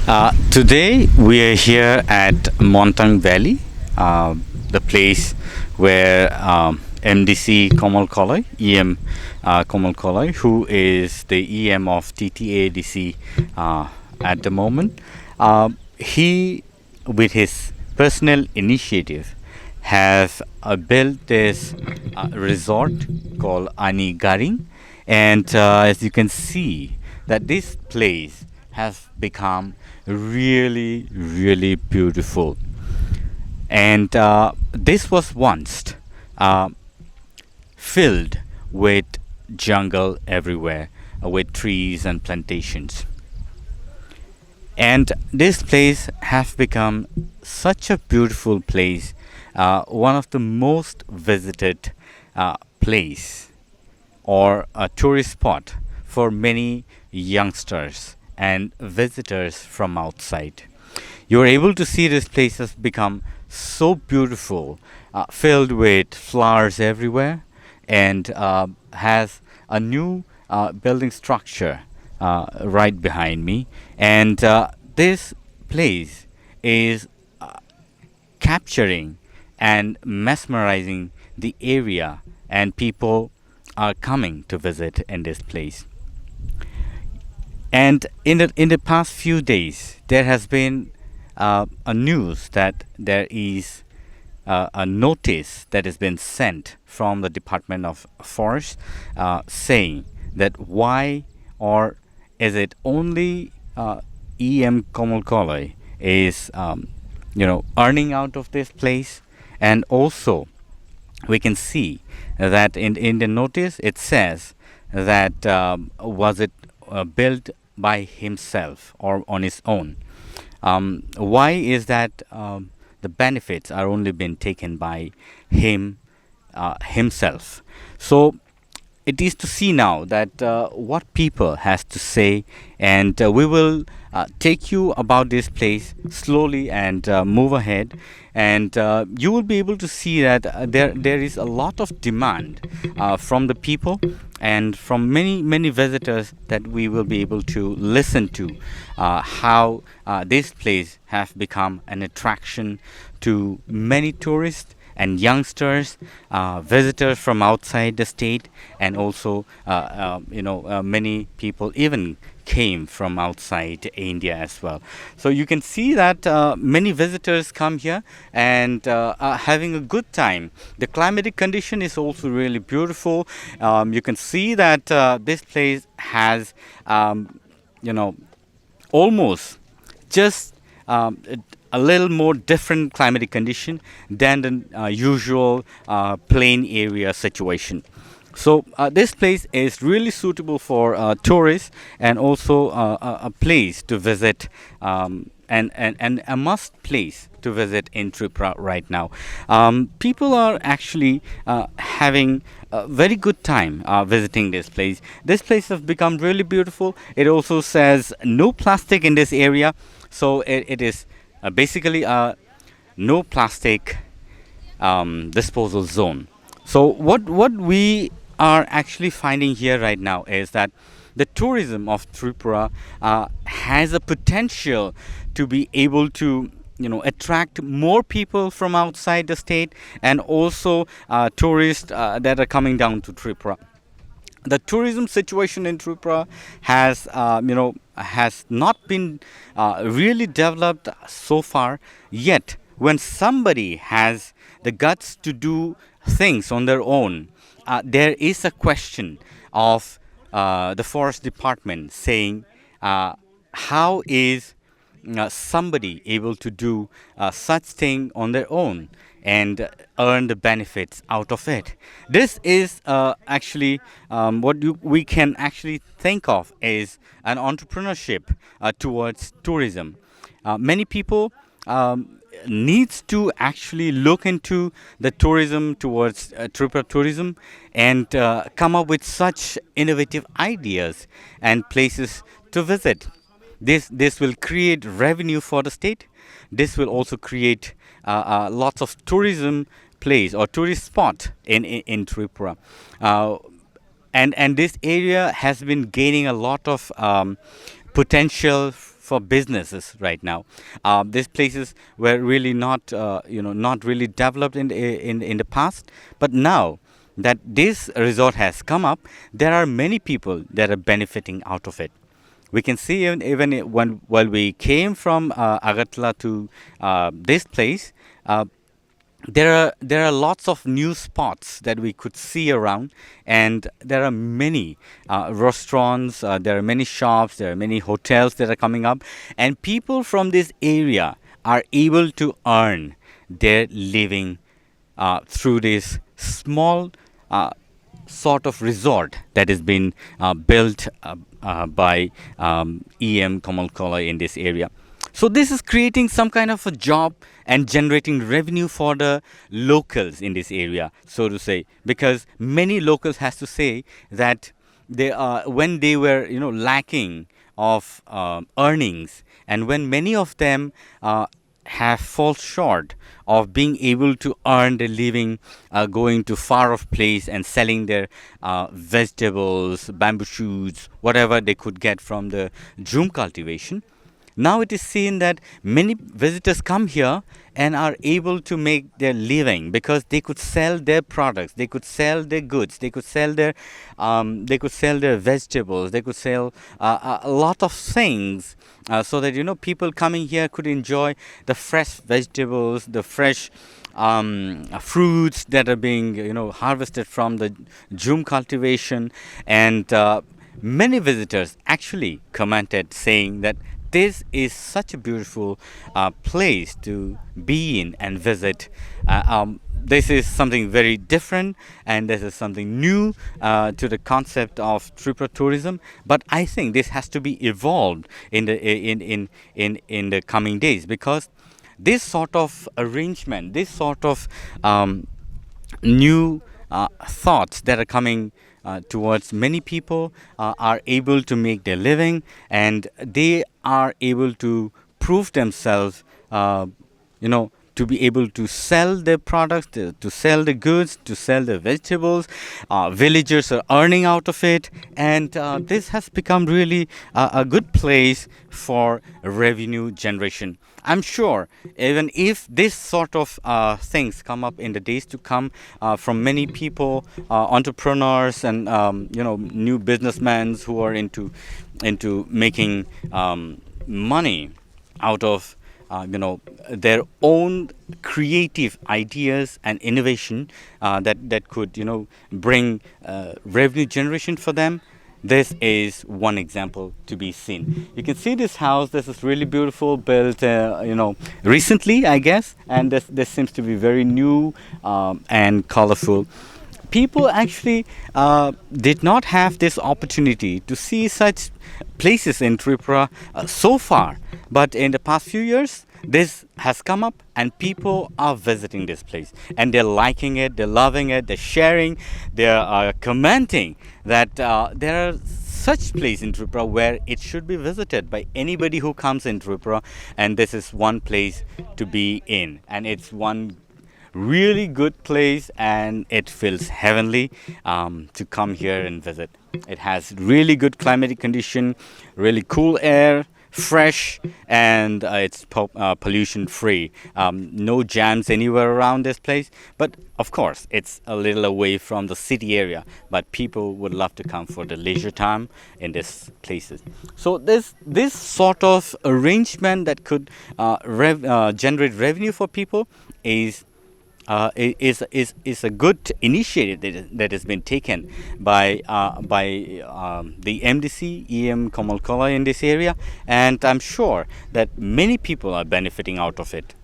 Today we are here at Montang Valley, the place where MDC Komal Kolai, EM Komal Kolai, who is the EM of TTADC at the moment, he, with his personal initiative, has built this resort called Ani Garing, and as you can see, that this place has become really, really beautiful. And this was once uh, filled with jungle everywhere, with trees and plantations. And this place has become such a beautiful place, one of the most visited place or a tourist spot for many youngsters and visitors from outside. You're able to see this place has become so beautiful, filled with flowers everywhere, and has a new building structure right behind me. And this place is capturing and mesmerizing the area, and people are coming to visit in this place. And in the past few days, there has been a news that there is a notice that has been sent from the Department of Forest saying that why, or is it only EM Komal Kolai is earning out of this place. And also we can see that in the notice it says that was it built by himself or on his own. Why is that the benefits are only been taken by him himself? So it is to see now that what people has to say, and we will take you about this place slowly and move ahead, and you will be able to see that there is a lot of demand from the people and from many visitors, that we will be able to listen to how this place has become an attraction to many tourists and youngsters, visitors from outside the state, and also many people even came from outside India as well. So you can see that many visitors come here and are having a good time. The climatic condition is also really beautiful. You can see that this place has almost just a little more different climatic condition than the usual plain area situation. So this place is really suitable for tourists, and also a place to visit, and a must place to visit in Tripura right now. People are actually having a very good time visiting this place. This place has become really beautiful. It also says no plastic in this area, so it is basically a no plastic disposal zone. So what we are actually finding here right now is that the tourism of Tripura has a potential to be able to attract more people from outside the state, and also tourists that are coming down to Tripura. The tourism situation in Tripura has not been really developed so far. Yet when somebody has the guts to do things on their own, there is a question of the forest department saying, how is somebody able to do such thing on their own and earn the benefits out of it. This is actually we can actually think of as an entrepreneurship towards tourism. Many people needs to actually look into the tourism towards Tripura tourism, and come up with such innovative ideas and places to visit. This will create revenue for the state. This will also create lots of tourism place or tourist spot in Tripura. And this area has been gaining a lot of potential for businesses right now. These places were really not, not really developed in the past, but now that this resort has come up, there are many people that are benefiting out of it. We can see even when while we came from Agartala to this place, there are lots of new spots that we could see around, and there are many restaurants, there are many shops, there are many hotels that are coming up, and people from this area are able to earn their living through this small sort of resort that has been built by EM Kamalkola in this area. So this is creating some kind of a job and generating revenue for the locals in this area, so to say, because many locals has to say that they when they were lacking of earnings, and when many of them have fall short of being able to earn their living going to far off place and selling their vegetables, bamboo shoots, whatever they could get from the drum cultivation. Now it is seen that many visitors come here and are able to make their living because they could sell their products, they could sell their goods, they could sell their vegetables, they could sell a lot of things, so that people coming here could enjoy the fresh vegetables, the fresh fruits that are being harvested from the drum cultivation, and many visitors actually commented saying that this is such a beautiful place to be in and visit. This is something very different, and this is something new to the concept of Tripura tourism. But I think this has to be evolved in the coming days, because this sort of arrangement, this sort of new thoughts that are coming towards many people are able to make their living, and they are able to prove themselves, to be able to sell their products, to sell the goods, to sell the vegetables. Villagers are earning out of it, and this has become really a good place for revenue generation. I'm sure even if this sort of things come up in the days to come from many people, entrepreneurs, and new businessmen who are into making money out of their own creative ideas and innovation that could bring revenue generation for them. This is one example to be seen. You can see this house. This is really beautiful, built recently, I guess, and this seems to be very new and colorful. People actually did not have this opportunity to see such places in Tripura so far, but in the past few years this has come up, and people are visiting this place, and they're liking it, they're loving it, they're sharing, they're commenting that there are such place in Tripura where it should be visited by anybody who comes in Tripura, and this is one place to be in, and it's one really good place, and it feels heavenly to come here and visit. It has really good climatic condition, really cool air, fresh, and it's pollution free. No jams anywhere around this place, but of course it's a little away from the city area, but people would love to come for the leisure time in these places. So this sort of arrangement that could generate revenue for people is a good initiative that has been taken by the MDC EM Kamalkola in this area, and I'm sure that many people are benefiting out of it.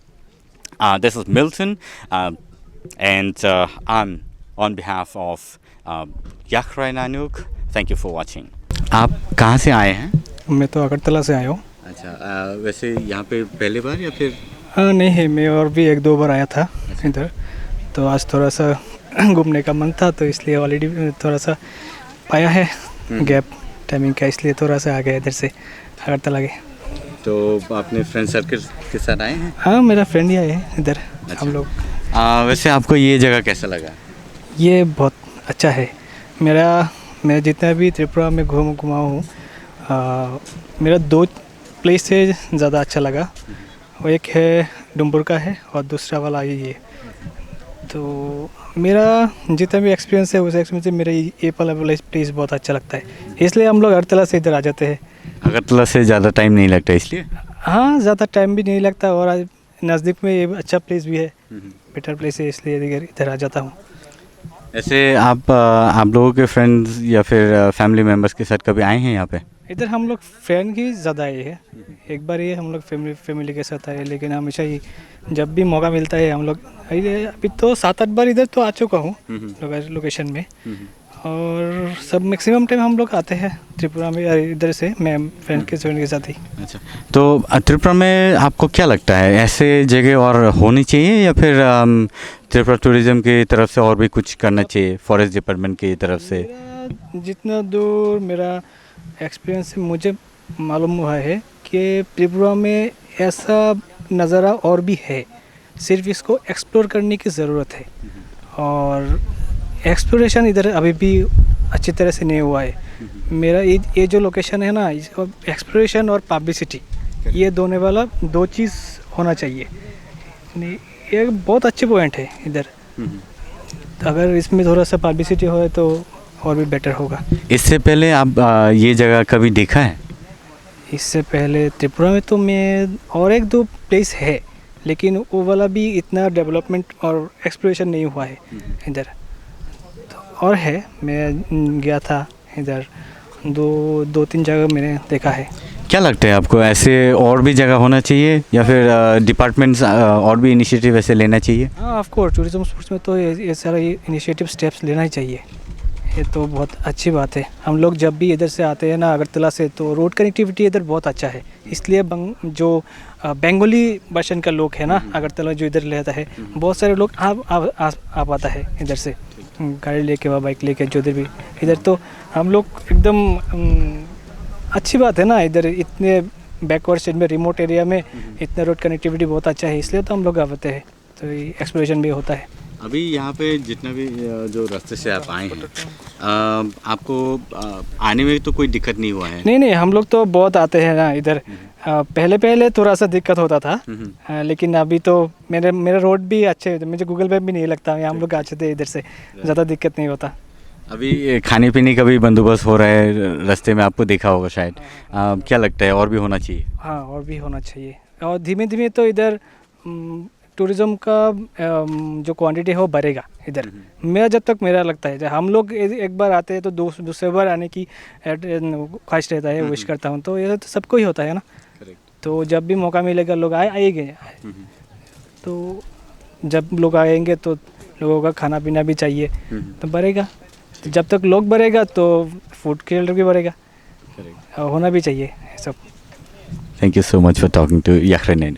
This is Milton, and I'm on behalf of Yakrai Nanuk. Thank you for watching. आप कहाँ से आए हैं? मैं तो अगरतला से आया हूँ। अच्छा, वैसे यहाँ पे पहली बार या फिर? नहीं है, मैं और भी एक दो बार आया था इधर, तो आज थोड़ा सा घूमने का मन था, तो इसलिए ऑलरेडी थोड़ा सा पाया है गैप टाइमिंग का, इसलिए थोड़ा सा आ गया इधर से अगरतला के। तो अपने फ्रेंड सर्कल के साथ आए हैं? हाँ, मेरा फ्रेंड ही आए हैं इधर। अच्छा। हम लोग। वैसे आपको ये जगह कैसा लगा? ये बहुत अच्छा है। मैं जितना भी त्रिपुरा में घुमा हूँ, मेरा प्लेस से ज़्यादा अच्छा लगा। वो एक है डुम्बुर का है और दूसरा वाला ये। तो मेरा जितना भी एक्सपीरियंस है उस एक्सपीरियंस से मेरा ये वाला प्लेस बहुत अच्छा लगता है, इसलिए हम लोग अगरतला से इधर आ जाते हैं। अगरतला से ज़्यादा टाइम नहीं लगता इसलिए? हाँ, ज़्यादा टाइम भी नहीं लगता और नज़दीक में ये अच्छा प्लेस भी है, बेटर प्लेस है, इसलिए इधर आ जाता हूँ। ऐसे आप लोगों के फ्रेंड्स या फिर फैमिली मेम्बर्स के साथ कभी आए हैं यहाँ पे? इधर हम लोग फ्रेंड ही ज़्यादा आए हैं। एक बार ये हम लोग फैमिली के साथ आए, लेकिन हमेशा ही जब भी मौका मिलता है हम लोग अभी तो 7-8 बार इधर तो आ चुका हूँ लोकेशन में। और सब मैक्सिमम टाइम हम लोग आते हैं त्रिपुरा में इधर से, मैं फ्रेंड के साथ ही। अच्छा, तो त्रिपुरा में आपको क्या लगता है ऐसे जगह और होनी चाहिए या फिर त्रिपुरा टूरिज़्म की तरफ से और भी कुछ करना चाहिए, फॉरेस्ट डिपार्टमेंट की तरफ से? जितना दूर मेरा एक्सपीरियंस से मुझे मालूम हुआ है कि त्रिपुरा में ऐसा नज़ारा और भी है, सिर्फ इसको एक्सप्लोर करने की ज़रूरत है। और एक्सप्लोरेशन इधर अभी भी अच्छी तरह से नहीं हुआ है। मेरा ये जो लोकेशन है ना, एक्सप्लोरेशन और पब्लिसिटी, ये दोनों वाला 2 चीज़ होना चाहिए। ये बहुत अच्छे पॉइंट है इधर। अगर इसमें थोड़ा सा पब्लिसिटी हो तो और भी बेटर होगा। इससे पहले आप ये जगह कभी देखा है? इससे पहले त्रिपुरा में तो मैं और 1-2 प्लेस है, लेकिन वो वाला भी इतना डेवलपमेंट और एक्सप्लोरेशन नहीं हुआ है इधर। तो और है, मैं गया था इधर, 2-3 जगह मैंने देखा है। क्या लगता है आपको, ऐसे और भी जगह होना चाहिए या फिर डिपार्टमेंट्स और भी इनिशिएटिव ऐसे लेना चाहिए? हाँ, ऑफ कोर्स टूरिज्म स्पोर्ट्स में तो ये सारा इनिशिएटिव स्टेप्स लेना ही चाहिए। ये तो बहुत अच्छी बात है। हम लोग जब भी इधर से आते हैं ना अगरतला से, तो रोड कनेक्टिविटी इधर बहुत अच्छा है, इसलिए जो बंगाली वर्षन का लोग है ना अगरतला जो इधर रहता है, बहुत सारे लोग आ पाता है इधर से, गाड़ी लेके व बाइक लेके जो भी इधर। तो हम लोग एकदम अच्छी बात है ना, इधर इतने बैकवर्ड स्टेट में, रिमोट एरिया में इतना रोड कनेक्टिविटी बहुत अच्छा है, इसलिए तो हम लोग आते हैं, तो एक्सप्लोरेशन भी होता है। अभी यहाँ पे जितना भी जो रास्ते से आप आए हैं, आपको आने में तो कोई दिक्कत नहीं हुआ है? नहीं, हम लोग तो बहुत आते हैं ना इधर। पहले थोड़ा सा दिक्कत होता था, लेकिन अभी तो मेरा रोड भी अच्छे, मुझे गूगल मैप भी नहीं लगता, हम लोग आते थे इधर से, ज़्यादा दिक्कत नहीं होता। अभी खाने पीने का भी बंदोबस्त हो रहा है रास्ते में, आपको देखा होगा शायद। क्या लगता है और भी होना चाहिए? हाँ, और भी होना चाहिए, और धीमे धीमे तो इधर टूरिज़्म का जो क्वांटिटी है वो बढ़ेगा इधर। मेरा लगता है, जब हम लोग एक बार आते हैं तो दूसरे बार आने की ख्वाहिश रहता है, विश करता हूँ, तो ये तो सबको ही होता है ना। तो जब भी मौका मिलेगा लोग आएंगे। तो जब लोग आएंगे तो लोगों का खाना पीना भी चाहिए, तो बढ़ेगा। तो जब तक लोग बढ़ेगा तो फूड के भी बढ़ेगा, होना भी चाहिए सब। Thank you so much for talking to याखरन।